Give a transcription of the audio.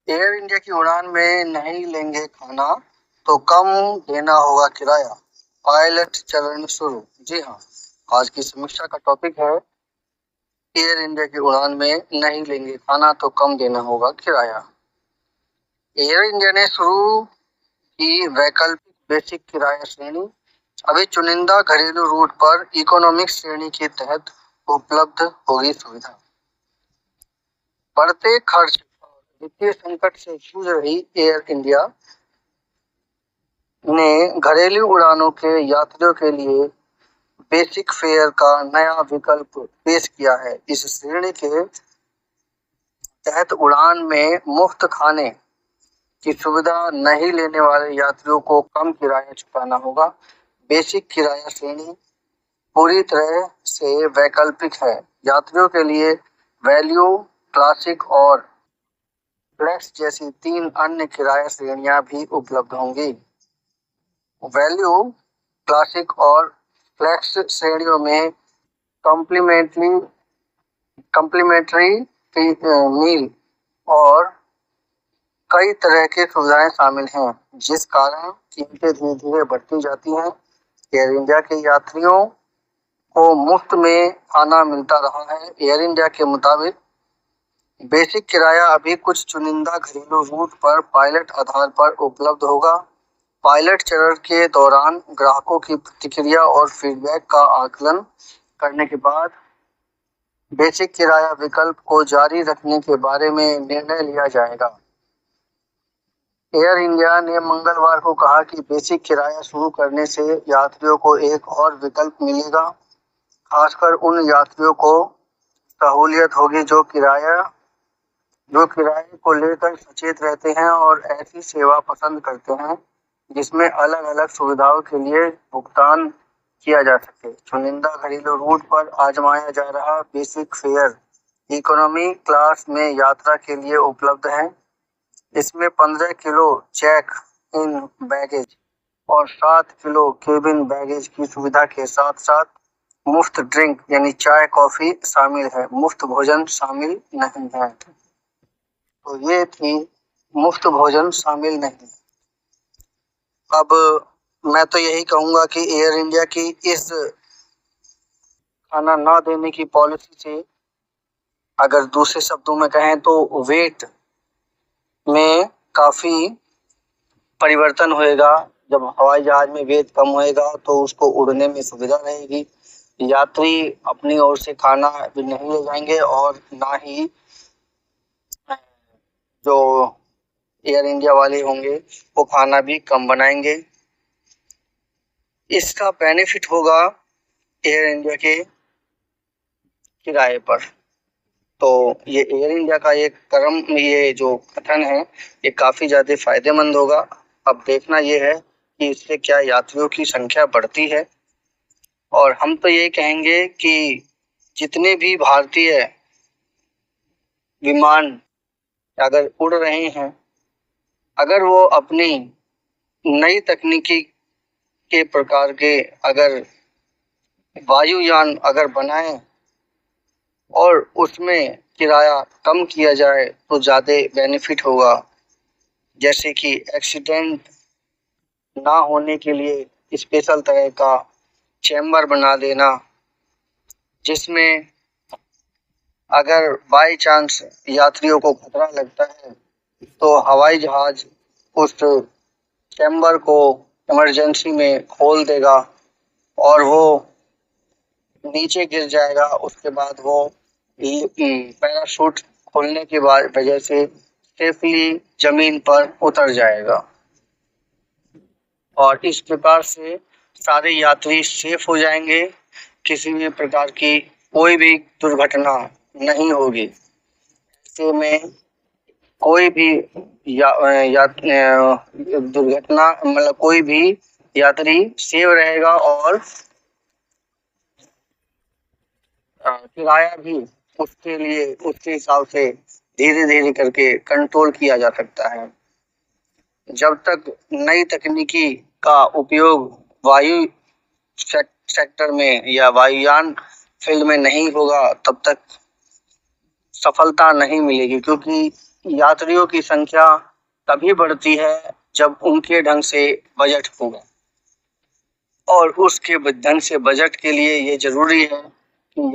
Air India की उड़ान में नहीं लेंगे खाना तो कम देना होगा किराया, पायलट चरण शुरू। जी हाँ, आज की समीक्षा का टॉपिक है एयर इंडिया की उड़ान में नहीं लेंगे खाना तो कम देना होगा किराया। एयर इंडिया ने शुरू की वैकल्पिक बेसिक किराया श्रेणी। अभी चुनिंदा घरेलू रूट पर इकोनॉमिक श्रेणी के तहत उपलब्ध होगी सुविधा। बढ़ते खर्च और वित्तीय संकट से जूझ रही एयर इंडिया ने घरेलू उड़ानों के यात्रियों के लिए बेसिक फेयर का नया विकल्प पेश किया है। इस श्रेणी के तहत उड़ान में मुफ्त खाने की सुविधा नहीं लेने वाले यात्रियों को कम किराया चुकाना होगा। बेसिक किराया श्रेणी पूरी तरह से वैकल्पिक है। यात्रियों के लिए वैल्यू, क्लासिक और फ्लेक्स जैसी 3 अन्य किराया श्रेणियां भी उपलब्ध होंगी। वैल्यू, क्लासिक और फ्लेक्स श्रेणियों में कम्प्लीमेंट्री मील और कई तरह की सुविधाएं शामिल हैं, जिस कारण कीमतें धीरे धीरे बढ़ती जाती हैं। एयर इंडिया के यात्रियों को मुफ्त में खाना मिलता रहा है। एयर इंडिया के मुताबिक बेसिक किराया अभी कुछ चुनिंदा घरेलू रूट पर पायलट आधार पर उपलब्ध होगा। पायलट चरण के दौरान ग्राहकों की प्रतिक्रिया और फीडबैक का आकलन करने के बाद बेसिक किराया विकल्प को जारी रखने के बारे में निर्णय लिया जाएगा। एयर इंडिया ने मंगलवार को कहा कि बेसिक किराया शुरू करने से यात्रियों को एक और विकल्प मिलेगा। खासकर उन यात्रियों को सहूलियत होगी जो किराए को लेकर सचेत रहते हैं और ऐसी सेवा पसंद करते हैं जिसमें अलग-अलग सुविधाओं के लिए भुगतान किया जा सके। चुनिंदा घरेलू रूट पर आजमाया जा रहा बेसिक फेयर इकोनॉमी क्लास में यात्रा के लिए उपलब्ध है। इसमें 15 किलो चेक इन बैगेज और 7 किलो केबिन बैगेज की सुविधा के साथ साथ मुफ्त ड्रिंक यानी चाय कॉफी शामिल है। मुफ्त भोजन शामिल नहीं है। तो ये थी मुफ्त भोजन शामिल नहीं। अब मैं तो यही कहूंगा कि एयर इंडिया की इस खाना ना देने की पॉलिसी से, अगर दूसरे शब्दों में कहें तो वेट में काफी परिवर्तन होएगा। जब हवाई जहाज में वेट कम होएगा तो उसको उड़ने में सुविधा रहेगी। यात्री अपनी ओर से खाना भी नहीं ले जाएंगे और ना ही जो एयर इंडिया वाले होंगे वो खाना भी कम बनाएंगे। इसका बेनिफिट होगा एयर इंडिया के किराए पर। तो ये एयर इंडिया का ये जो कथन है ये काफी ज्यादा फायदेमंद होगा। अब देखना ये है कि इससे क्या यात्रियों की संख्या बढ़ती है। और हम तो ये कहेंगे कि जितने भी भारतीय विमान अगर उड़ रहे हैं, अगर वो अपनी नई तकनीकी के प्रकार के अगर वायुयान अगर बनाएं और उसमें किराया कम किया जाए तो ज़्यादा बेनिफिट होगा। जैसे कि एक्सीडेंट ना होने के लिए स्पेशल तरह का चैम्बर बना देना, जिसमें अगर बाय चांस यात्रियों को खतरा लगता है तो हवाई जहाज उस चैम्बर को इमरजेंसी में खोल देगा और वो नीचे गिर जाएगा। उसके बाद वो पैराशूट खोलने के बाद वजह से सेफली जमीन पर उतर जाएगा और इस प्रकार से सारे यात्री सेफ हो जाएंगे। किसी भी प्रकार की कोई भी दुर्घटना नहीं होगी। ऐसे में कोई भी दुर्घटना मतलब कोई भी यात्री सेफ रहेगा और किराया भी उसके हिसाब से धीरे धीरे करके कंट्रोल किया जा सकता है। जब तक नई तकनीकी का उपयोग वायु सेक्टर में या वायुयान फील्ड में नहीं होगा तब तक सफलता नहीं मिलेगी, क्योंकि यात्रियों की संख्या तभी बढ़ती है जब उनके ढंग से बजट होगा, और उसके ढंग से बजट के लिए ये जरूरी है कि